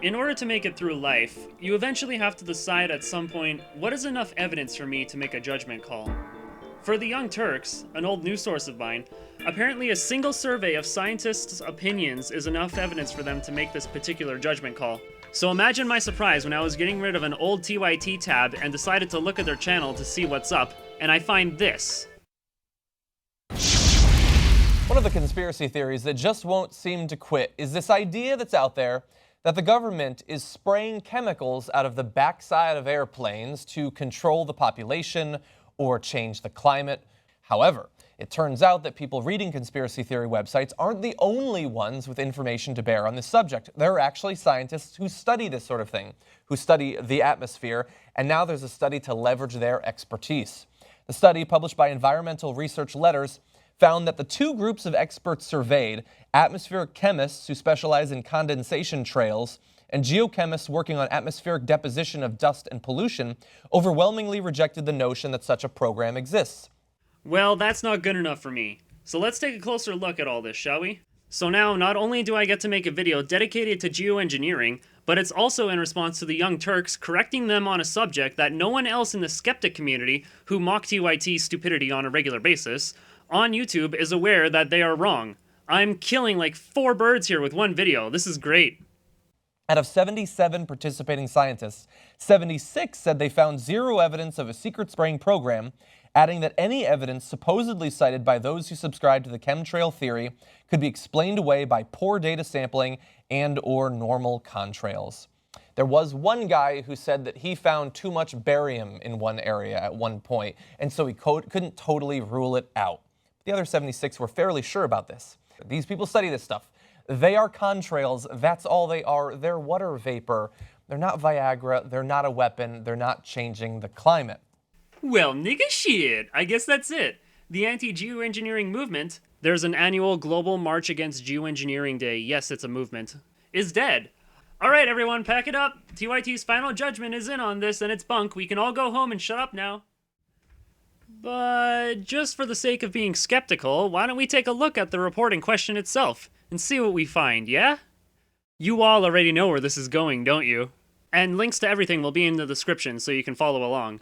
In order to make it through life, you eventually have to decide at some point what is enough evidence for me to make a judgment call. For the Young Turks, an old news source of mine, apparently a single survey of scientists' opinions is enough evidence for them to make this particular judgment call. So imagine my surprise when I was getting rid of an old TYT tab and decided to look at their channel to see what's up, and I find this. One of the conspiracy theories that just won't seem to quit is this idea that's out there that the government is spraying chemicals out of the backside of airplanes to control the population or change the climate. However, it turns out that people reading conspiracy theory websites aren't the only ones with information to bear on this subject. There are actually scientists who study this sort of thing, who study the atmosphere, and now there's a study to leverage their expertise. The study, published by Environmental Research Letters, found that the two groups of experts surveyed, atmospheric chemists who specialize in condensation trails and geochemists working on atmospheric deposition of dust and pollution, overwhelmingly rejected the notion that such a program exists. Well, that's not good enough for me. So let's take a closer look at all this, shall we? So now, not only do I get to make a video dedicated to geoengineering, but it's also in response to the Young Turks correcting them on a subject that no one else in the skeptic community, who mock TYT stupidity on a regular basis, on YouTube is aware that they are wrong. I'm killing like 4 birds here with one video. This is great. Out of 77 participating scientists, 76 said they found zero evidence of a secret spraying program, adding that any evidence supposedly cited by those who subscribe to the chemtrail theory could be explained away by poor data sampling and/or normal contrails. There was one guy who said that he found too much barium in one area at one point, and so he couldn't totally rule it out. The other 76 were fairly sure about this. These people study this stuff. They are contrails, that's all they are. They're water vapor. They're not Viagra, they're not a weapon, they're not changing the climate. Well, nigga shit, I guess that's it. The anti-geoengineering movement, there's an annual global march against geoengineering day, yes, it's a movement, is dead. Alright everyone, pack it up. TYT's final judgment is in on this and it's bunk. We can all go home and shut up now. But just for the sake of being skeptical, why don't we take a look at the report in question itself and see what we find, yeah? You all already know where this is going, don't you? And links to everything will be in the description so you can follow along.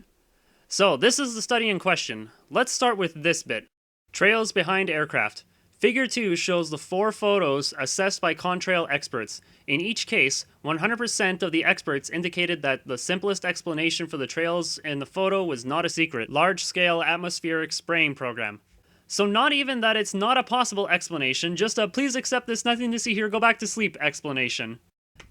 So, this is the study in question. Let's start with this bit. Trails behind aircraft. Figure 2 shows the 4 photos assessed by contrail experts. In each case, 100% of the experts indicated that the simplest explanation for the trails in the photo was not a secret, large-scale atmospheric spraying program. So not even that it's not a possible explanation, just a please accept this nothing to see here, go back to sleep explanation.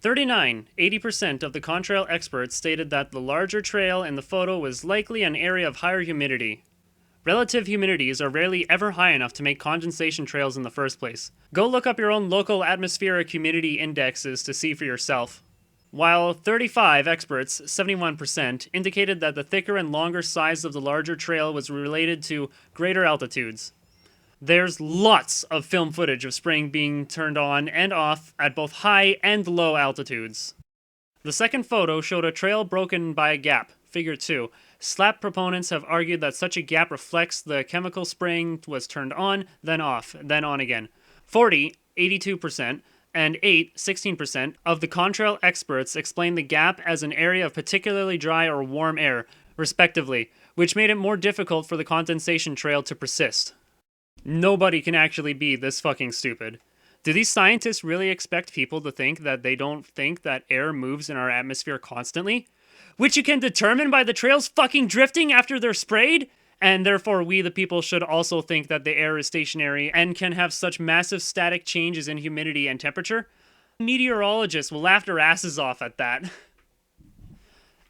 80% of the contrail experts stated that the larger trail in the photo was likely an area of higher humidity. Relative humidities are rarely ever high enough to make condensation trails in the first place. Go look up your own local atmospheric humidity indexes to see for yourself. While 35 experts, 71%, indicated that the thicker and longer size of the larger trail was related to greater altitudes. There's lots of film footage of spraying being turned on and off at both high and low altitudes. The second photo showed a trail broken by a gap, figure 2. SLAP proponents have argued that such a gap reflects the chemical spraying was turned on, then off, then on again. 82%, and 16% of the contrail experts explained the gap as an area of particularly dry or warm air, respectively, which made it more difficult for the condensation trail to persist. Nobody can actually be this fucking stupid. Do these scientists really expect people to think that they don't think that air moves in our atmosphere constantly? Which you can determine by the trails fucking drifting after they're sprayed? And therefore we the people should also think that the air is stationary and can have such massive static changes in humidity and temperature? Meteorologists will laugh their asses off at that.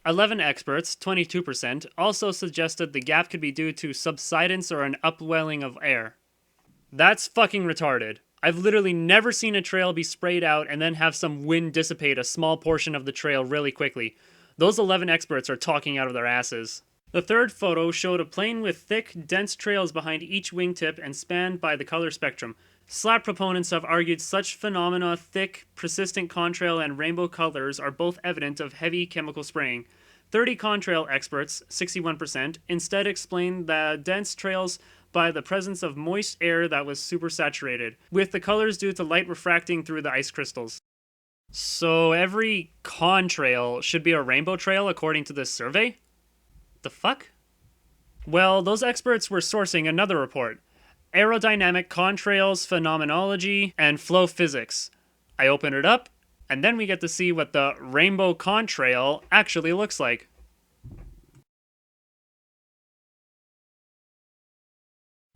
11 experts, 22%, also suggested the gap could be due to subsidence or an upwelling of air. That's fucking retarded. I've literally never seen a trail be sprayed out and then have some wind dissipate a small portion of the trail really quickly. Those 11 experts are talking out of their asses. The third photo showed a plane with thick, dense trails behind each wingtip and spanned by the color spectrum. SLAP proponents have argued such phenomena, thick, persistent contrail and rainbow colors, are both evident of heavy chemical spraying. 30 contrail experts, 61%, instead explained the dense trails by the presence of moist air that was supersaturated, with the colors due to light refracting through the ice crystals. So every contrail should be a rainbow trail according to this survey? The fuck? Well, those experts were sourcing another report. Aerodynamic, contrails, phenomenology, and flow physics. I open it up, and then we get to see what the rainbow contrail actually looks like.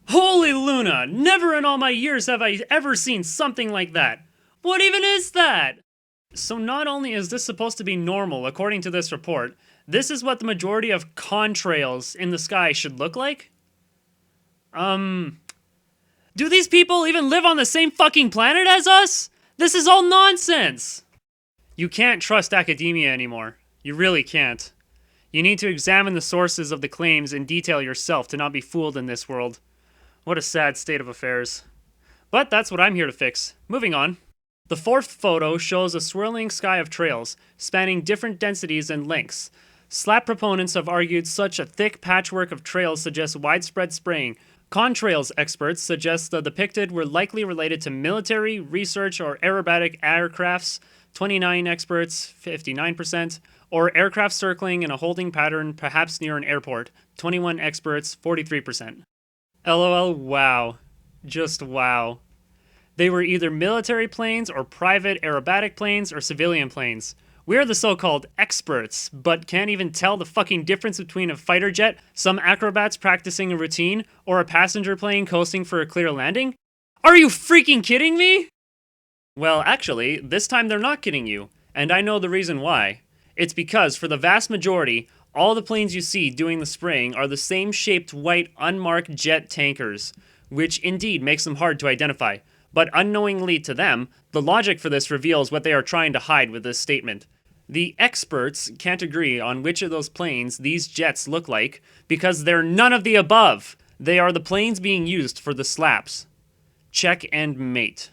Holy Luna! Never in all my years have I ever seen something like that! What even is that? So not only is this supposed to be normal according to this report, this is what the majority of contrails in the sky should look like? Do these people even live on the same fucking planet as us? This is all nonsense! You can't trust academia anymore. You really can't. You need to examine the sources of the claims in detail yourself to not be fooled in this world. What a sad state of affairs. But that's what I'm here to fix. Moving on. The fourth photo shows a swirling sky of trails, spanning different densities and lengths. SLAP proponents have argued such a thick patchwork of trails suggests widespread spraying. Contrails experts suggest the depicted were likely related to military, research, or aerobatic aircrafts, 29 experts, 59%, or aircraft circling in a holding pattern, perhaps near an airport, 21 experts, 43%. LOL, wow. Just wow. They were either military planes or private aerobatic planes or civilian planes. We're the so-called experts, but can't even tell the fucking difference between a fighter jet, some acrobats practicing a routine, or a passenger plane coasting for a clear landing? Are you freaking kidding me? Well, actually, this time they're not kidding you, and I know the reason why. It's because, for the vast majority, all the planes you see doing the spraying are the same shaped white unmarked jet tankers, which indeed makes them hard to identify. But unknowingly to them, the logic for this reveals what they are trying to hide with this statement. The experts can't agree on which of those planes these jets look like because they're none of the above. They are the planes being used for the slaps. Check and mate.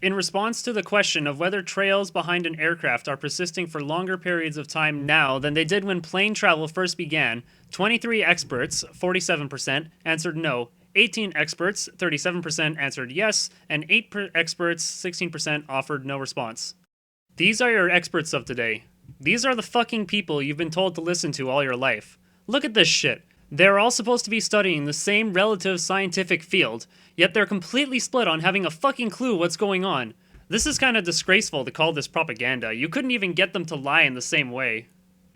In response to the question of whether trails behind an aircraft are persisting for longer periods of time now than they did when plane travel first began, 23 experts, 47%, answered no. 18 experts, 37%, answered yes, and 8 experts, 16%, offered no response. These are your experts of today. These are the fucking people you've been told to listen to all your life. Look at this shit. They're all supposed to be studying the same relative scientific field, yet they're completely split on having a fucking clue what's going on. This is kinda disgraceful to call this propaganda. You couldn't even get them to lie in the same way.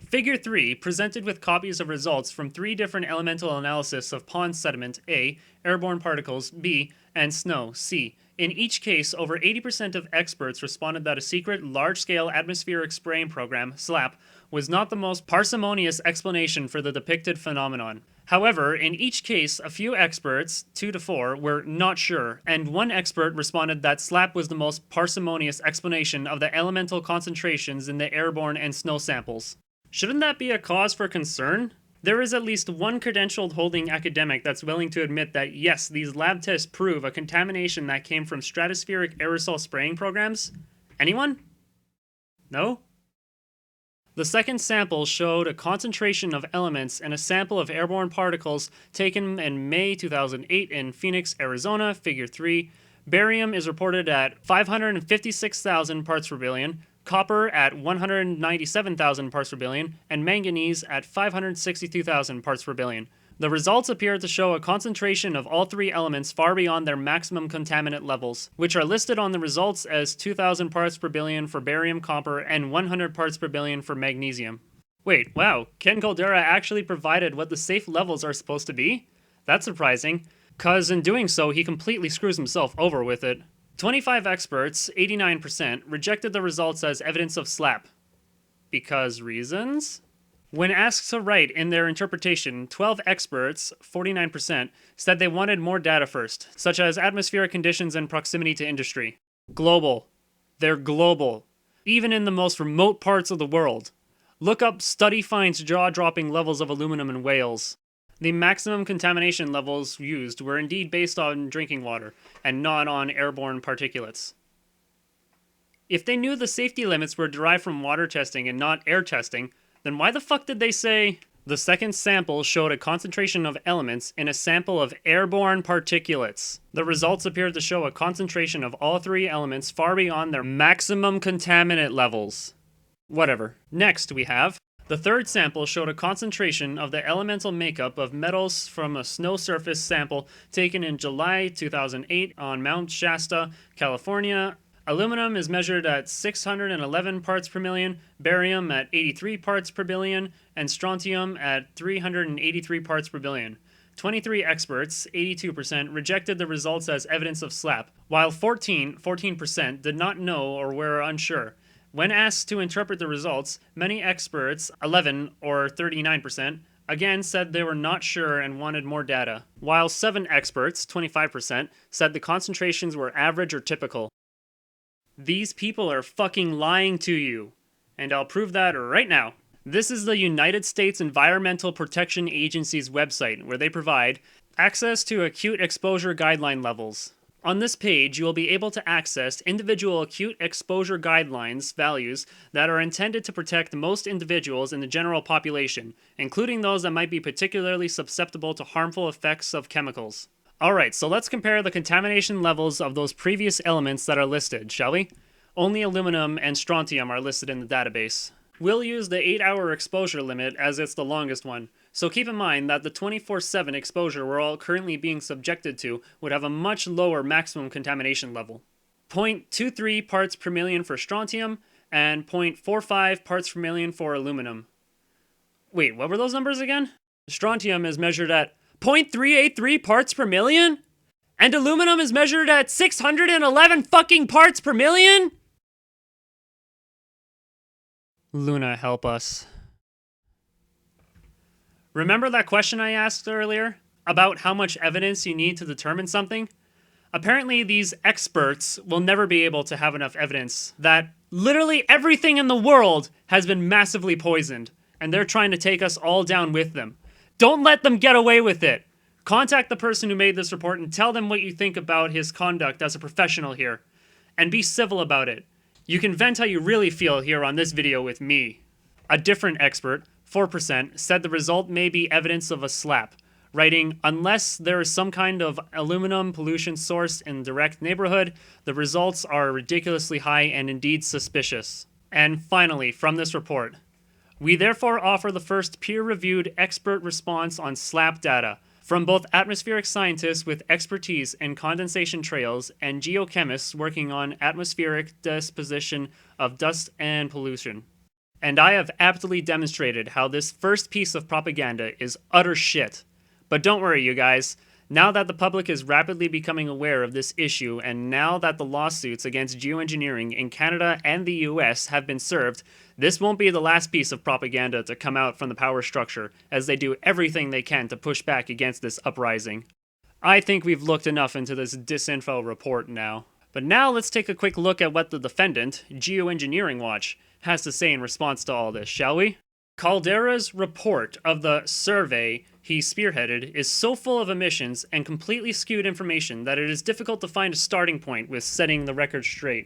Figure 3, presented with copies of results from 3 different elemental analysis of pond sediment, A, airborne particles, B, and snow, C. In each case, over 80% of experts responded that a secret, large-scale atmospheric spraying program, SLAP, was not the most parsimonious explanation for the depicted phenomenon. However, in each case, a few experts, 2 to 4, were not sure, and one expert responded that SLAP was the most parsimonious explanation of the elemental concentrations in the airborne and snow samples. Shouldn't that be a cause for concern? There is at least one credentialed holding academic that's willing to admit that yes, these lab tests prove a contamination that came from stratospheric aerosol spraying programs. Anyone? No? The second sample showed a concentration of elements in a sample of airborne particles taken in May 2008 in Phoenix, Arizona, figure 3. Barium is reported at 556,000 parts per billion, copper at 197,000 parts per billion, and manganese at 562,000 parts per billion. The results appear to show a concentration of all 3 elements far beyond their maximum contaminant levels, which are listed on the results as 2,000 parts per billion for barium, copper, and 100 parts per billion for magnesium. Wait, wow, Ken Caldera actually provided what the safe levels are supposed to be? That's surprising, cause in doing so he completely screws himself over with it. 25 experts, 89%, rejected the results as evidence of SLAP. Because reasons? When asked to write in their interpretation, 12 experts, 49%, said they wanted more data first, such as atmospheric conditions and proximity to industry. Global. They're global. Even in the most remote parts of the world. Look up study finds jaw-dropping levels of aluminum in Wales. The maximum contamination levels used were indeed based on drinking water, and not on airborne particulates. If they knew the safety limits were derived from water testing and not air testing, then why the fuck did they say, The second sample showed a concentration of elements in a sample of airborne particulates. The results appeared to show a concentration of all three elements far beyond their maximum contaminant levels. Whatever. Next, we have the third sample showed a concentration of the elemental makeup of metals from a snow surface sample taken in July 2008 on Mount Shasta, California. Aluminum is measured at 611 parts per million, barium at 83 parts per billion, and strontium at 383 parts per billion. 23 experts, 82%, rejected the results as evidence of SLAP, while 14% did not know or were unsure. When asked to interpret the results, many experts, 11 or 39%, again said they were not sure and wanted more data, while 7 experts, 25%, said the concentrations were average or typical. These people are fucking lying to you, and I'll prove that right now. This is the United States Environmental Protection Agency's website, where they provide access to acute exposure guideline levels. On this page, you will be able to access individual acute exposure guidelines values that are intended to protect most individuals in the general population, including those that might be particularly susceptible to harmful effects of chemicals. Alright, so let's compare the contamination levels of those previous elements that are listed, shall we? Only aluminum and strontium are listed in the database. We'll use the 8-hour exposure limit as it's the longest one, so keep in mind that the 24/7 exposure we're all currently being subjected to would have a much lower maximum contamination level. 0.23 parts per million for strontium, and 0.45 parts per million for aluminum. Wait, what were those numbers again? Strontium is measured at 0.383 parts per million? And aluminum is measured at 611 fucking parts per million? Luna, help us. Remember that question I asked earlier about how much evidence you need to determine something? Apparently, these experts will never be able to have enough evidence that literally everything in the world has been massively poisoned, and they're trying to take us all down with them. Don't let them get away with it. Contact the person who made this report and tell them what you think about his conduct as a professional here. And be civil about it. You can vent how you really feel here on this video with me. A different expert, 4%, said the result may be evidence of a SLAP, writing, unless there is some kind of aluminum pollution source in the direct neighborhood, the results are ridiculously high and indeed suspicious. And finally, from this report, we therefore offer the first peer-reviewed expert response on SLAP data from both atmospheric scientists with expertise in condensation trails and geochemists working on atmospheric disposition of dust and pollution. And I have aptly demonstrated how this first piece of propaganda is utter shit. But don't worry, you guys. Now that the public is rapidly becoming aware of this issue, and now that the lawsuits against geoengineering in Canada and the US have been served, this won't be the last piece of propaganda to come out from the power structure, as they do everything they can to push back against this uprising. I think we've looked enough into this disinfo report now. But now let's take a quick look at what the defendant, Geoengineeringwatch, has to say in response to all this, shall we? Caldera's report of the survey he spearheaded is so full of omissions and completely skewed information that it is difficult to find a starting point with setting the record straight.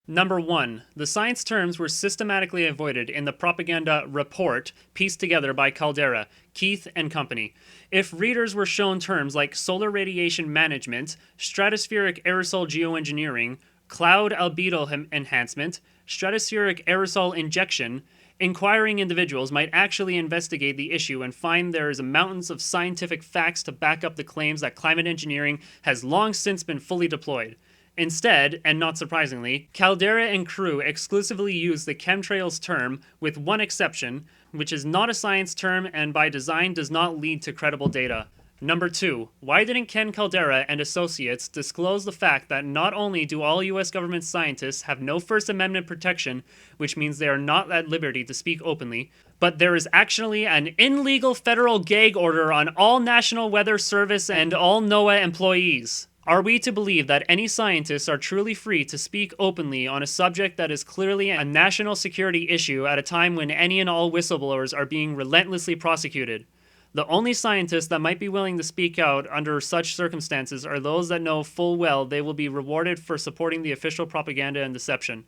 Number 1. The science terms were systematically avoided in the propaganda report pieced together by Caldera, Keith, and company. If readers were shown terms like solar radiation management, stratospheric aerosol geoengineering, cloud albedo enhancement, stratospheric aerosol injection, inquiring individuals might actually investigate the issue and find there is mountains of scientific facts to back up the claims that climate engineering has long since been fully deployed. Instead, and not surprisingly, Caldera and crew exclusively use the chemtrails term, with one exception, which is not a science term and by design does not lead to credible data. Number 2. Why didn't Ken Caldera and associates disclose the fact that not only do all US government scientists have no First Amendment protection, which means they are not at liberty to speak openly, but there is actually an illegal federal gag order on all National Weather Service and all NOAA employees? Are we to believe that any scientists are truly free to speak openly on a subject that is clearly a national security issue at a time when any and all whistleblowers are being relentlessly prosecuted? The only scientists that might be willing to speak out under such circumstances are those that know full well they will be rewarded for supporting the official propaganda and deception.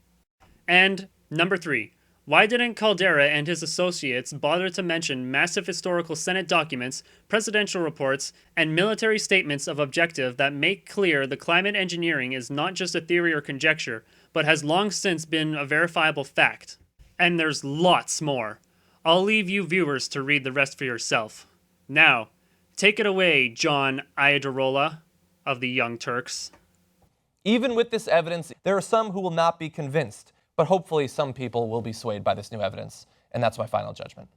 And number 3. Why didn't Caldera and his associates bother to mention massive historical Senate documents, presidential reports, and military statements of objective that make clear the climate engineering is not just a theory or conjecture, but has long since been a verifiable fact? And there's lots more. I'll leave you viewers to read the rest for yourself. Now, take it away, John Iadarola of the Young Turks. Even with this evidence, there are some who will not be convinced, but hopefully some people will be swayed by this new evidence, and that's my final judgment.